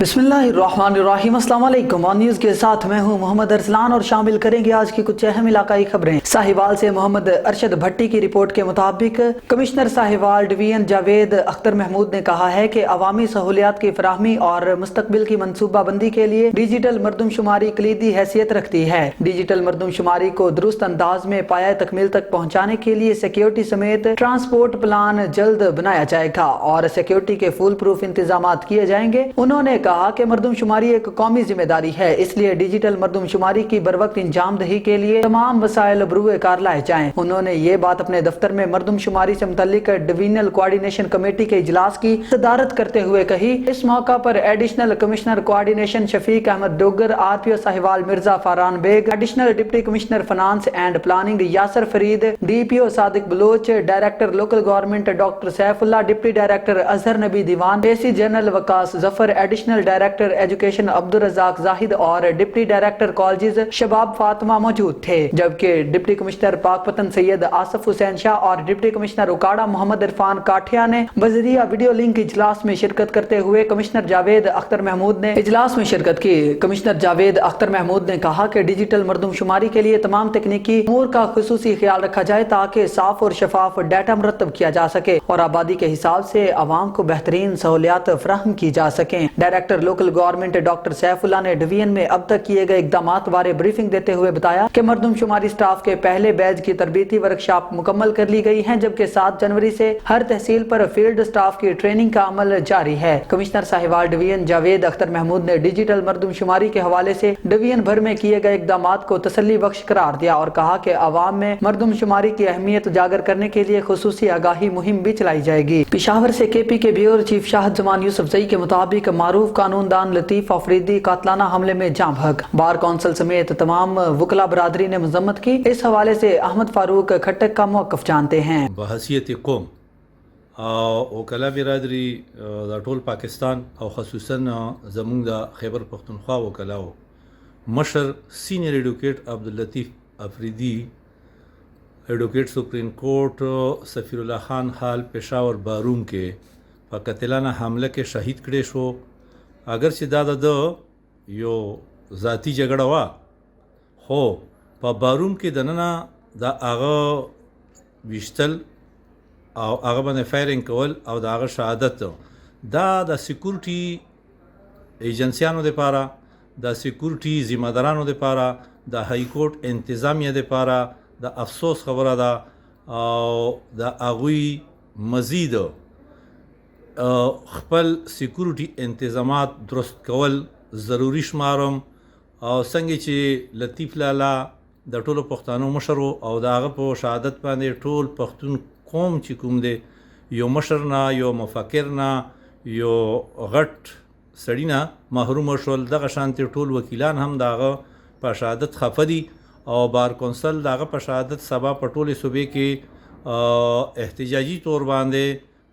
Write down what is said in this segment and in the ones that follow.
बिस्मिल्लाहिर्रहमानिर्रहीम। अस्सलाम वालेकुम। ऑन न्यूज़ के साथ मैं हूं मोहम्मद अरसलान और शामिल करेंगे आज की कुछ अहम इलाकाई खबरें। साहिवाल से मोहम्मद अरशद भट्टी की रिपोर्ट के मुताबिक कमिश्नर साहिवाल डिवीजन जावेद अख्तर महमूद ने कहा है कि अवामी सहूलियात की फराहमी और मुस्तकबिल की मनसूबाबंदी के लिए डिजिटल मरदमशुमारी कलीदी हैसियत रखती है। डिजिटल मरदमशुमारी को दुरुस्त अंदाज में पाया तकमील तक पहुँचाने के लिए सिक्योरिटी समेत ट्रांसपोर्ट प्लान जल्द बनाया जाएगा और सिक्योरिटी के फुल प्रूफ इंतजाम किए जाएंगे। उन्होंने कहा कि मरदमशुमारी एक कौमी जिम्मेदारी है, इसलिए डिजिटल मरदमशुमारी की बरवक्त इंजामदही के लिए तमाम वसाइल बरूए कार लाए जाएं। उन्होंने ये बात अपने दफ्तर में मरदमशुमारी से मुतल्लिक डिवीजनल कोऑर्डिनेशन कमेटी के इजलास की सदारत करते हुए कही। इस मौका पर additional commissioner coordination Shafiq Ahmed Dogar, RPO Sahiwal Mirza Farhan Baig, additional deputy commissioner finance and planning Yasir Farid, DPO Sadiq Baloch, director local government doctor Saifullah, deputy director Azhar Nabi Diwan, AC general Waqas Zafar, additional director education Abdul Razzaq Zahid और deputy director colleges Shabab Fatima मौजूद थे। जबकि डिप्टी कमिश्नर पाकपतन सैयद आसफ हुसैन शाह और डिप्टी कमिश्नर उकाड़ा मोहम्मद इरफान काठिया ने बजरिया वीडियो लिंक इजलास में शिरकत करते हुए कमिश्नर जावेद अख्तर महमूद ने इजलास में शिरकत की। कमिश्नर जावेद अख्तर महमूद ने कहा कि डिजिटल मरदमशुमारी के लिए तमाम तकनीकी अमूर का खुसूसी ख्याल रखा जाए ताकि साफ और शफाफ डाटा मुरतब किया जा सके और आबादी के हिसाब से आवाम को बेहतरीन सहूलियात फराहम की जा सकें। Director local government doctor Saifullah ने डिवीजन में अब तक किए गए इकदामात बारे ब्रीफिंग देते हुए बताया कि मरदमशुमारी स्टाफ के पहले बैच की तरबीती वर्कशॉप मुकम्मल कर ली गई है, जबकि 7 जनवरी से हर तहसील पर फील्ड स्टाफ की ट्रेनिंग का अमल जारी है। कमिश्नर साहिवाल डिवीजन जावेद अख्तर महमूद ने डिजिटल मरदमशुमारी के हवाले से डिवीजन भर में किए गए इकदामात को तसल्ली बख्श करार दिया और कहा कि आवाम में मरदमशुमारी की अहमियत उजागर करने के लिए खुसूसी आगाही मुहिम भी चलाई जाएगी। पेशावर से KP के ब्यूरो चीफ शाहद जमान यूसुफजई के मुताबिक मारूफ कानूनदान लतीफ अफरीदी कातलाना हमले में जाँ भग। बार कौंसिल समेत तमाम वकला बरादरी ने मजम्मत की। इस हवाले से अहमद फारूक खट्टक का मौक़िफ़ जानते हैं। बहसियत कौम वकला बिरादरी द टोल पाकिस्तान और खसूसन ज़मूंग द खैबर पख्तूनख्वा वकलाओ मशर senior advocate Abdul Latif Afridi advocate supreme court Safiullah Khan हाल पेशावर बारूम के कतिलाना हमले के शहीद कड़े शो। अगर से दादा द यो ज़ाती झगड़ा वा हो पा बारूम के दनना दा आगा विश्तल और आगा बने फायरिंग कवल और दा आगा शहादत दा सिक्योरिटी एजेंसियानों दे पारा दा सिक्योरिटी जिम्मेदारानों दे पारा दा हाई कोर्ट इंतज़ामिया दे पारा दा अफसोस खबर दा दा आगुई मज़ीद खपल सिक्योरिटी इंतजामात दुरुस्त कवल ज़रूरी शुमारम और संगे चे लतीफ़ लाला द टोलो पख्तानो मशर और दाग पो शहादत बांधे टोल पख्तून कौम ची कुम दे यो मशर ना यो मफाकिर ना यो गट सड़ीना महरूम शोल दग शांति टोल वकीलान हम दाग पा शहादत खफदी और बार कौंसल दाग पा शहादत सबा पटोले सूबे के एहतजाजी तौर बांधे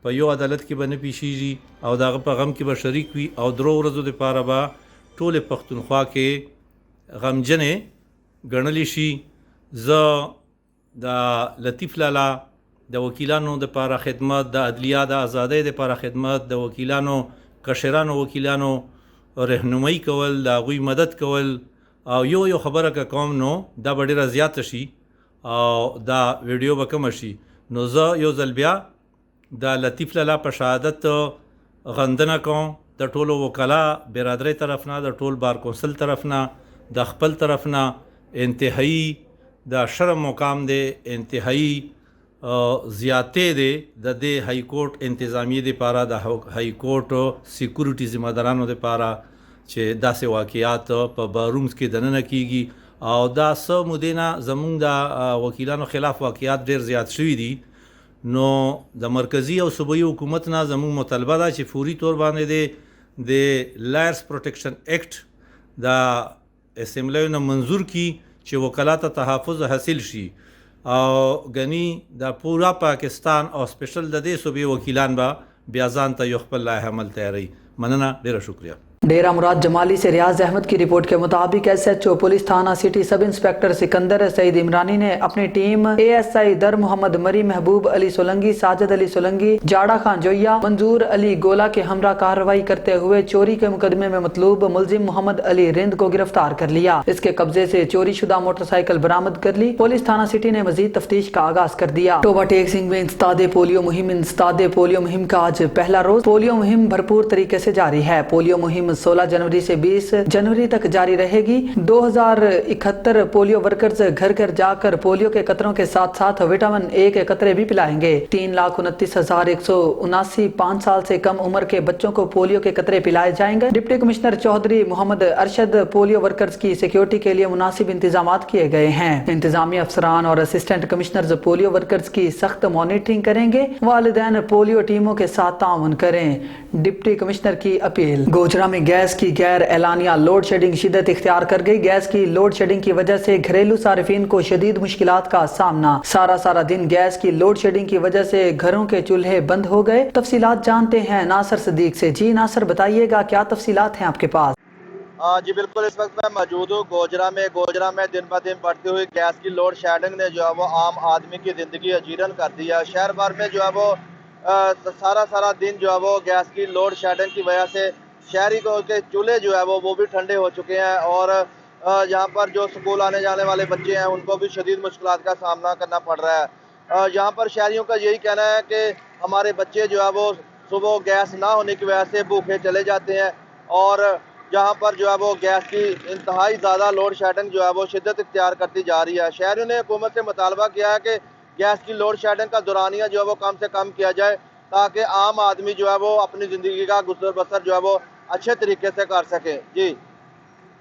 पयो अदालत की बने पीशीजी और दाग पा गम की ब शरीक हुई और द्रो रजो दे पारा बा टोले पख्तूनख्वा के गमजने गणलिशी ज दा लतीफ़ लाला द वकीलानो द पारा खिदमत द अदलिया द आज़ादी द पारा खिदमत द वकीलानो कशरानो वकीलानो रहनुमाई कवल द गुई मदद कवल और यो खबर का कौम नो दा बड़े रजियात शी और दा वीडियो बकम शी नो ज यो जलबिया दा लतीफ़ लाला पर शहादत गंदना कौम द टोलो वकला बिरादरी तरफ ना द टोल बार कौंसिल तरफ ना द खपल तरफ ना इंतहाई द शर्म मुकाम दे इंतहाई ज़ियाते दे द दे हाई कोर्ट इंतज़ामिया दे पारा द हाई कोर्ट सिक्योरिटी ज़िम्मेदारानों दे पारा चे दा से वाक़ियात प बारूम्स के दनना कीगी और दा स मुदेना ज़मूंग दा वकीलानो खिलाफ वाक़ियात ढेर ज़्यादा शुवी दी नो द मरकज़ी और सूबाई हुकूमत ना ज़मूंग मुतालबा दा चे फौरी तौर बांधे दे लायर्स प्रोटेक्शन एक्ट दा असम्बली ने मंजूर की चे वकला तहफ़ुज़ हासिल शी और गनी दा पूरा पाकिस्तान और स्पेशल दे सूबे वकीलान बा ब्याजान ता युखपल लाह अमल तैयारी मनना ढेर शुक्रिया। डेरा मुराद जमाली से रियाज अहमद की रिपोर्ट के मुताबिक SHO पुलिस थाना city sub inspector Sikandar Saeed Imrani ने अपनी टीम ASI दर मोहम्मद मरी, महबूब अली सोलंगी, साजिद अली सोलंगी, जाड़ा खान जोया, मंजूर अली गोला के हमरा कार्रवाई करते हुए चोरी के मुकदमे में मतलूब मुलजिम मोहम्मद अली रिंद को गिरफ्तार कर लिया। इसके कब्जे से चोरी शुदा मोटरसाइकिल बरामद कर ली। पुलिस थाना सिटी ने मजीद तफ्तीश का आगाज कर दिया। टोबा टेक सिंह में इंसदादे पोलियो मुहिम का आज पहला रोज। पोलियो मुहिम भरपूर तरीके से जारी है। पोलियो मुहिम 16 जनवरी से 20 जनवरी तक जारी रहेगी। 2071 पोलियो वर्कर्स घर घर जाकर पोलियो के कतरों के साथ साथ विटामिन A के कतरे भी पिलाएंगे। 3,29,179 5 साल से कम उम्र के बच्चों को पोलियो के कतरे पिलाए जाएंगे। Deputy commissioner Chaudhry Mohammad Arshad polio workers की सिक्योरिटी के लिए मुनासिब इंतजाम किए गए हैं। इंतजामी अफसरान और असिस्टेंट कमिश्नर्स पोलियो वर्कर्स की सख्त मॉनिटरिंग करेंगे। वालिदैन पोलियो टीमों के साथ ताउन करें, डिप्टी कमिश्नर की अपील। गोजरा में गैस की गैर एलानिया लोड शेडिंग शिद्दत इख्तियार कर गई। गैस की लोड शेडिंग की वजह से घरेलू सार्फिन को शदीद मुश्किलात का सामना। सारा दिन गैस की लोड शेडिंग की वजह से घरों के चूल्हे बंद हो गए। तफसीलात जानते हैं नासिर सदीक से। जी नासिर, बताइएगा क्या तफसीलात हैं आपके पास? जी बिल्कुल, इस वक्त मैं मौजूद हूँ गोजरा में दिन ब दिन बढ़ती हुई गैस की लोड शेडिंग ने जो है वो आम आदमी की ज़िंदगी अजीरन कर दी है। शहर भर में जो है वो सारा दिन जो है वो गैस की लोड शेडिंग की वजह से शहरी के चूल्हे जो है वो भी ठंडे हो चुके हैं और यहाँ पर जो स्कूल आने जाने वाले बच्चे हैं उनको भी शदीद मुश्किलात का सामना करना पड़ रहा है। यहाँ पर शहरियों का यही कहना है कि हमारे बच्चे जो है वो सुबह गैस ना होने की वजह से भूखे चले जाते हैं और जहाँ पर जो है वो गैस की इंतहाई ज़्यादा लोड शेडिंग जो है वो शिद्दत इख्तियार करती जा रही है। शहरियों ने हुकूमत से मुतालबा किया है कि गैस की लोड शेडिंग का दौरानिया जो है वो कम से कम किया जाए ताकि आम आदमी जो है वो अपनी ज़िंदगी का गुजर बसर जो है वो अच्छे तरीके से कर सके। जी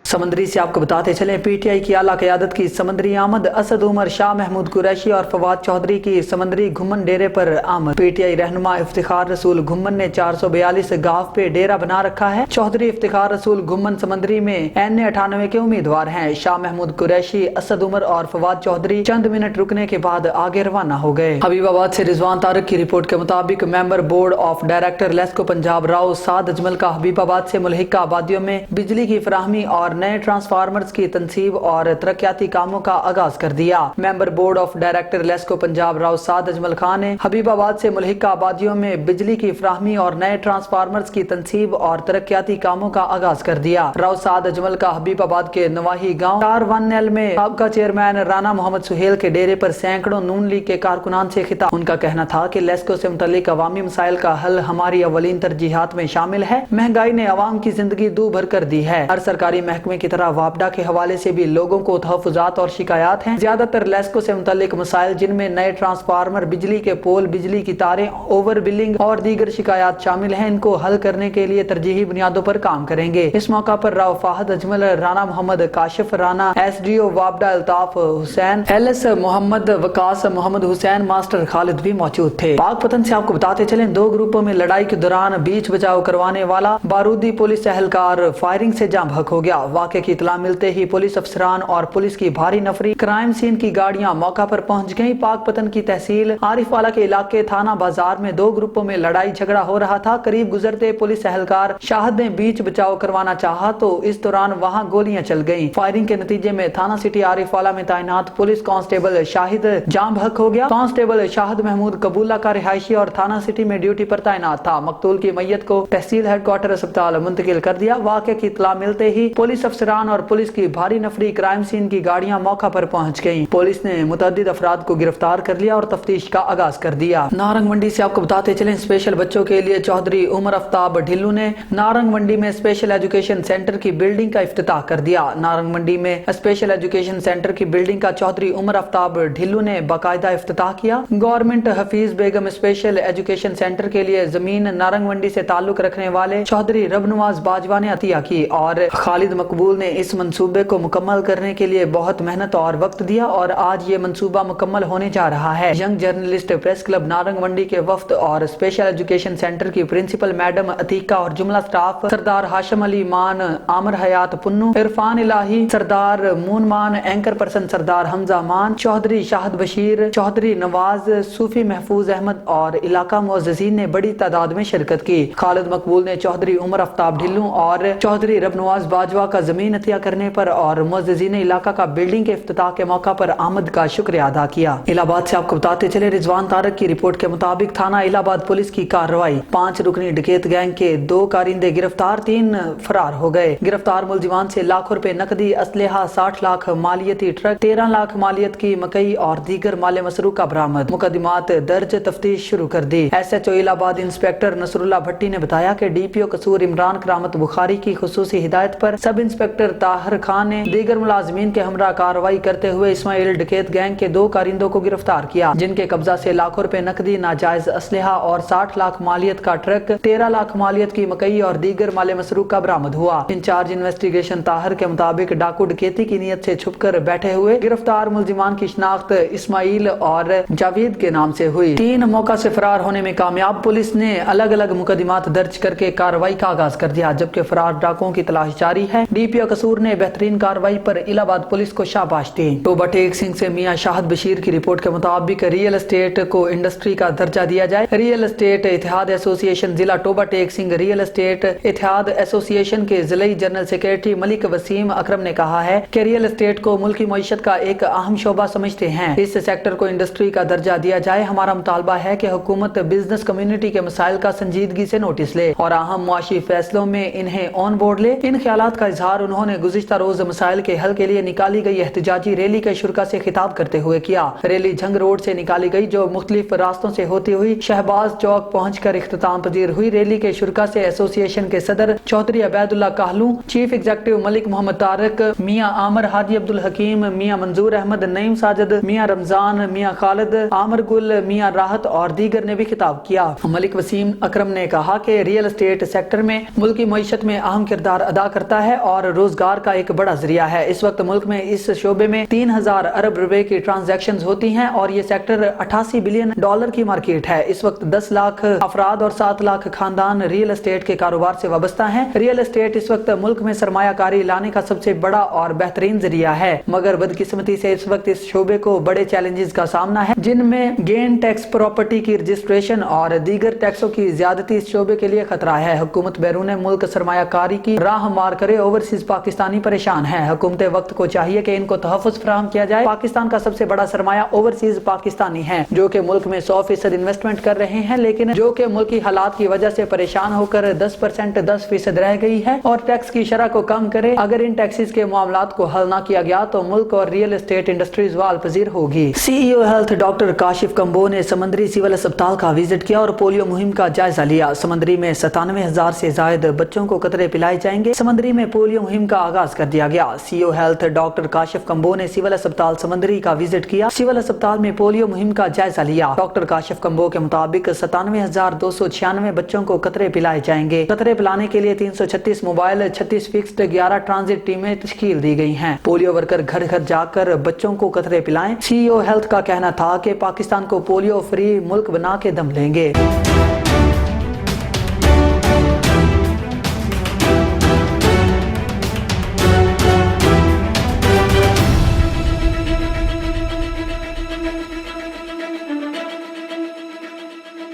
समंदरी से आपको बताते चलें, PTI की आला क़यादत की समंदरी आमद। असद उमर, शाह महमूद कुरैशी और फवाद चौधरी की समंदरी घुमन डेरे पर आमद। PTI रहनुमा इफ्तिखार रसूल घुमन ने 442 गांव पे डेरा बना रखा है। चौधरी इफ्तिखार रसूल घुमन समंदरी में NA98 के उम्मीदवार हैं। शाह महमूद कुरैशी, असद उमर और फवाद चौधरी चंद मिनट रुकने के बाद आगे रवाना हो गए। हबीबाबाद से रिजवान तारक की रिपोर्ट के मुताबिक member board of director LESCO Punjab Rao Saad Ajmal का हबीबाबाद से मुल्हिका आबादियों में बिजली की फराहमी और नए ट्रांसफार्मर्स की तनसीब और तरक्याती कामों का आगाज कर दिया। Member board of director LESCO Punjab Rao Saad Ajmal Khan ने हबीबाबाद से मुल्हिका आबादियों में बिजली की फराहमी और नए ट्रांसफार्मर्स की तनसीब और तरक्याती कामों का आगाज कर दिया। राव साद अजमल का हबीबाबाद के नवाही गाँव 4-1L में साबका चेयरमैन राना मोहम्मद सुहेल के डेरे पर सैकड़ों नून लीग के कारकुनान से खिताब। उनका कहना था कि लेस्को से मुतल्लिक अवामी मसाइल का हल हमारी अवलीन तरजीहात में शामिल है। महंगाई ने अवाम की जिंदगी दू भर कर दी है। हर सरकारी महकमे की तरह वापडा के हवाले से भी लोगों को तहफ़्फ़ुज़ात और शिकायत हैं। ज्यादातर लेस्को से मुतल्लिक मसाइल जिनमें नए ट्रांसफार्मर, बिजली के पोल, बिजली की तारें, ओवर बिलिंग और दीगर शिकायत शामिल हैं। इनको हल करने के लिए तरजीही बुनियादों पर काम करेंगे। इस मौका पर राव फाहद अजमल, राना मोहम्मद काशिफ राना, SDO वापडा अल्ताफ हुसैन, LS मोहम्मद वकास मोहम्मद हुसैन, मास्टर खालिद भी मौजूद थे। पाकपतन से आपको बताते चलें, 2 ग्रुपों में लड़ाई के दौरान बीच बचाव करवाने वाला बारूदी पुलिस एहलकार फायरिंग से जाँ बहक हो गया। वाक़े की इत्तला मिलते ही पुलिस अफसरान और पुलिस की भारी नफरी क्राइम सीन की गाड़ियां मौका पर पहुंच गईं। पाकपतन की तहसील आरिफवाला के इलाके थाना बाजार में 2 ग्रुपों में लड़ाई झगड़ा हो रहा था। करीब गुजरते पुलिस एहलकार शाहिद ने बीच बचाव करवाना चाहा तो इस दौरान वहां गोलियां चल गईं। फायरिंग के नतीजे में थाना सिटी आरिफवाला में तैनात पुलिस कांस्टेबल शाहिद जाँ बहक हो गया। कांस्टेबल शाहिद महमूद कबूला का रिहायशी और थाना सिटी में ड्यूटी पर तैनात था। मकतूल की मैयत को तहसील हेडक्वार्टर अस्पताल मुंतकिल कर दिया। वाक़े की इत्तला मिलते ही पुलिस अफसरान और पुलिस की भारी नफरी क्राइम सीन की गाड़ियां मौका पर पहुंच गईं। पुलिस ने मुतअद्दिद अफराद को गिरफ्तार कर लिया और तफ्तीश का आगाज कर दिया। नारंग मंडी से आपको बताते चलें, स्पेशल बच्चों के लिए चौधरी उमर आफ्ताब ढिल्लू ने नारंग मंडी में स्पेशल एजुकेशन सेंटर की बिल्डिंग का इफ्तिताह कर दिया। नारंग मंडी में स्पेशल एजुकेशन सेंटर की बिल्डिंग का चौधरी उमर आफ्ताब ढिल्लू ने बाकायदा इफ्तिताह किया। गवर्नमेंट हफीज बेगम स्पेशल एजुकेशन सेंटर के लिए जमीन नारंग मंडी से ताल्लुक रखने वाले चौधरी रबनवाज बाजवा ने अतिया की और खालिद مقبول نے اس منصوبے کو مکمل کرنے کے لیے بہت محنت اور وقت دیا اور آج یہ منصوبہ مکمل ہونے جا رہا ہے۔ Young journalist press club Narang منڈی کے وفد اور اسپیشل ایجوکیشن سینٹر کی پرنسپل میڈم عتیقہ اور جملہ سٹاف سردار ہاشم علی مان، عامر حیات پنو، عرفان الہی، سردار مون مان، اینکر پرسن سردار حمزہ مان، چودھری شاہد بشیر، چودھری نواز، صوفی محفوظ احمد اور علاقہ معززین نے بڑی تعداد میں شرکت کی۔ خالد مقبول نے چودھری عمر آفتاب ڈھلو اور چودھری رب نواز باجوہ کا زمین عطیہ کرنے پر اور معززین علاقہ کا بلڈنگ کے افتتاح کے موقع پر آمد کا شکریہ ادا کیا۔ الہ آباد سے آپ کو بتاتے چلے، رضوان طارق کی رپورٹ کے مطابق تھانہ الہ آباد پولیس کی کارروائی، 5 رکنی ڈکیت گینگ کے 2 کارندے گرفتار، 3 فرار ہو گئے۔ گرفتار ملزمان سے لاکھوں روپے نقدی، اسلحہ، 60 لاکھ مالیتی ٹرک، 13 لاکھ مالیت کی مکئی اور دیگر مال مسروقہ برآمد۔ مقدمات درج، تفتیش شروع کر دی۔ ایس ایچ او الہ آباد انسپیکٹر نصر اللہ بھٹی نے بتایا کہ ڈی پی او قصور عمران کرامت بخاری کی خصوصی ہدایت پر سب انسپیکٹر طاہر خان نے دیگر ملازمین کے ہمراہ کارروائی کرتے ہوئے اسماعیل ڈکیت گینگ کے 2 کارندوں کو گرفتار کیا، جن کے قبضہ سے لاکھوں روپے نقدی، ناجائز اسلحہ اور 60 لاکھ مالیت کا ٹرک، 13 لاکھ مالیت کی مکئی اور دیگر مال مسروقہ برآمد ہوا۔ انچارج انویسٹیگیشن طاہر کے مطابق ڈاکو ڈکیتی کی نیت سے چھپ کر بیٹھے ہوئے گرفتار ملزمان کی شناخت اسماعیل اور جاوید کے نام سے ہوئی۔ 3 موقع سے فرار ہونے میں کامیاب، پولیس نے الگ الگ مقدمات درج کر کے کارروائی کا آغاز کر دیا، جبکہ فرار ڈاکوؤں کی تلاش جاری ہے۔ ڈی پی او قصور نے بہترین کارروائی پر الہ آباد پولیس کو شاباش دی۔ ٹوبہ ٹیک سنگھ سے میاں شاہد بشیر کی رپورٹ کے مطابق ریئل اسٹیٹ کو انڈسٹری کا درجہ دیا جائے۔ ریئل اسٹیٹ اتحاد ایسوسی ایشن ضلع ٹوبہ ٹیک سنگھ ریئل اسٹیٹ اتحاد ایسوسی ایشن کے ضلعی جنرل سیکریٹری ملک وسیم اکرم نے کہا ہے کہ ریئل اسٹیٹ کو ملکی معیشت کا ایک اہم شعبہ سمجھتے ہیں، اس سیکٹر کو انڈسٹری کا درجہ دیا جائے۔ ہمارا مطالبہ ہے کہ حکومت بزنس کمیونٹی کے مسائل کا سنجیدگی سے نوٹس لے اور اہم معاشی فیصلوں میں انہیں آن بورڈ لے۔ ان خیالات کا اظہار انہوں نے گزشتہ روز مسائل کے حل کے لیے نکالی گئی احتجاجی ریلی کے شرکاء سے خطاب کرتے ہوئے کیا۔ ریلی جھنگ روڈ سے نکالی گئی، جو مختلف راستوں سے ہوتی ہوئی شہباز چوک پہنچ کر اختتام پذیر ہوئی۔ ریلی کے شرکاء سے ایسوسی ایشن کے صدر چودھری عبید اللہ کاہلو، چیف ایگزیکٹو ملک محمد طارق، میاں عامر حاجی عبدالحکیم، میاں منظور احمد، نعیم ساجد، میاں رمضان، میاں خالد، عامر گل، میاں راحت اور دیگر نے بھی خطاب کیا۔ ملک وسیم اکرم نے کہا کہ ریئل اسٹیٹ سیکٹر میں ملکی معیشت میں اہم کردار ادا کرتا ہے اور روزگار کا ایک بڑا ذریعہ ہے۔ اس وقت ملک میں اس شعبے میں 3000 ارب روپے کی ٹرانزیکشنز ہوتی ہیں اور یہ سیکٹر 88 بلین ڈالر کی مارکیٹ ہے۔ اس وقت 10 لاکھ افراد اور 7 لاکھ خاندان ریئل اسٹیٹ کے کاروبار سے وابستہ ہیں۔ ریئل اسٹیٹ اس وقت ملک میں سرمایہ کاری لانے کا سب سے بڑا اور بہترین ذریعہ ہے، مگر بدقسمتی سے اس وقت اس شعبے کو بڑے چیلنجز کا سامنا ہے، جن میں گین ٹیکس، پراپرٹی کی رجسٹریشن اور دیگر ٹیکسوں کی زیادتی اس شعبے کے لیے خطرہ ہے۔ حکومت بیرون ملک سرمایہ کاری کی راہ مار کرے، اوورسیز پاکستانی پریشان ہیں۔ حکومت وقت کو چاہیے کہ ان کو تحفظ فراہم کیا جائے۔ پاکستان کا سب سے بڑا سرمایہ اوورسیز پاکستانی ہیں، جو کہ ملک میں 100% انویسٹمنٹ کر رہے ہیں، لیکن جو کہ ملکی حالات کی وجہ سے پریشان ہو کر 10% 10% رہ گئی ہے اور ٹیکس کی شرح کو کم کرے۔ اگر ان ٹیکسز کے معاملات کو حل نہ کیا گیا تو ملک اور ریئل اسٹیٹ انڈسٹری زوال پذیر ہوگی۔ سی ای O health doctor Kashif Kumbo نے سمندری سول اسپتال کا وزٹ کیا اور پولیو مہم کا جائزہ لیا۔ سمندری میں 97,000 سے زائد بچوں کو قطرے پلائے جائیں گے۔ سمندری میں پولیو مہم کا آغاز کر دیا گیا۔ سی ای O health doctor Kashif Kumbo نے سول اسپتال سمندری کا وزٹ کیا، سول اسپتال میں پولیو مہم کا جائزہ لیا۔ ڈاکٹر کاشف کمبو کے مطابق 97,296 بچوں کو قطرے پلائے جائیں گے۔ قطرے پلانے کے لیے 336 موبائل، 36 فکسڈ، 11 ٹرانزٹ ٹیمیں تشکیل دی گئی ہیں۔ پولیو ورکر گھر گھر جا کر بچوں کو قطرے پلائیں۔ سی ای او ہیلتھ کا کہنا تھا کہ پاکستان کو پولیو فری ملک بنا کے دم لیں گے۔